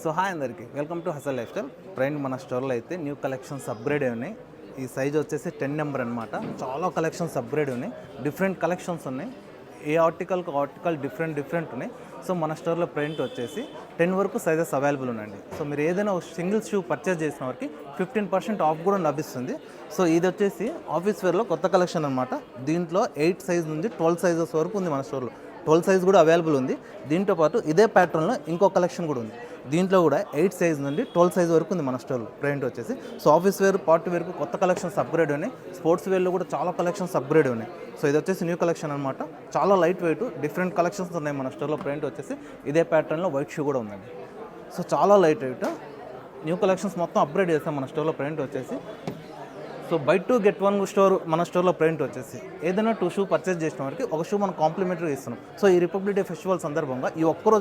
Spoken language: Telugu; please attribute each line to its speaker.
Speaker 1: సో హాయ్ అందరికీ welcome to hassle life style. Friend మన స్టోర్లో అయితే న్యూ కలెక్షన్స్ అప్గ్రేడ్ ఉన్నాయి. ఈ సైజ్ వచ్చేసి 10 నెంబర్ అనమాట. చాలా కలెక్షన్స్ అప్గ్రేడ్ ఉన్నాయి, డిఫరెంట్ కలెక్షన్స్ ఉన్నాయి. ఏ ఆర్టికల్ డిఫరెంట్ ఉన్నాయి. సో మన స్టోర్లో ప్రింట్ వచ్చేసి 10 వరకు సైజెస్ అవైలబుల్ ఉన్నాయండి. సో మీరు ఏదైనా సింగిల్ షూ పర్చేస్ చేసిన వారికి 15% ఆఫ్ కూడా లభిస్తుంది. సో ఇది వచ్చేసి ఆఫీస్ వేర్లో కొత్త కలెక్షన్ అనమాట. దీంట్లో 8 సైజ్ నుంచి 12 సైజెస్ వరకు ఉంది మన స్టోర్లో. 12 సైజ్ కూడా అవైలబుల్ ఉంది. దీంతో పాటు ఇదే ప్యాటర్న్లో ఇంకో కలెక్షన్ కూడా ఉంది. దీంట్లో కూడా 8 సైజ్ నుండి 12 సైజ్ వరకు ఉంది మన స్టోర్లో ప్రింట్ వచ్చేసి. సో ఆఫీస్ వేర్, పార్టీ వేర్కు కొత్త కలెక్షన్స్ అప్గ్రేడ్ ఉన్నాయి. స్పోర్ట్స్ వేర్లో కూడా చాలా కలెక్షన్స్ అప్గ్రేడ్ ఉన్నాయి. సో ఇది వచ్చేసి న్యూ కలెక్షన్ అనమాట. చాలా లైట్ వెయిట్ డిఫరెంట్ కలెక్షన్స్ ఉన్నాయి మన స్టోర్లో. ప్రింట్ వచ్చేసి ఇదే ప్యాటర్న్లో వైట్ షూ కూడా ఉందండి. సో చాలా లైట్ వెయిట్ న్యూ కలెక్షన్స్ మొత్తం అప్గ్రేడ్ చేస్తాం మన స్టోర్లో. ప్రింట్ వచ్చేసి సో బై 2 get 1 స్టోర్ మన స్టోర్లో ప్రింట్ వచ్చేసి ఏదైనా 2 షూ పర్చేస్ చేసిన వారికి ఒక షూ మనం కాంప్లిమెంటరీ ఇస్తున్నాం. సో ఈ రిపబ్లిక్ డే ఫెస్టివల్ సందర్భంగా ఈ ఒక్కరోజు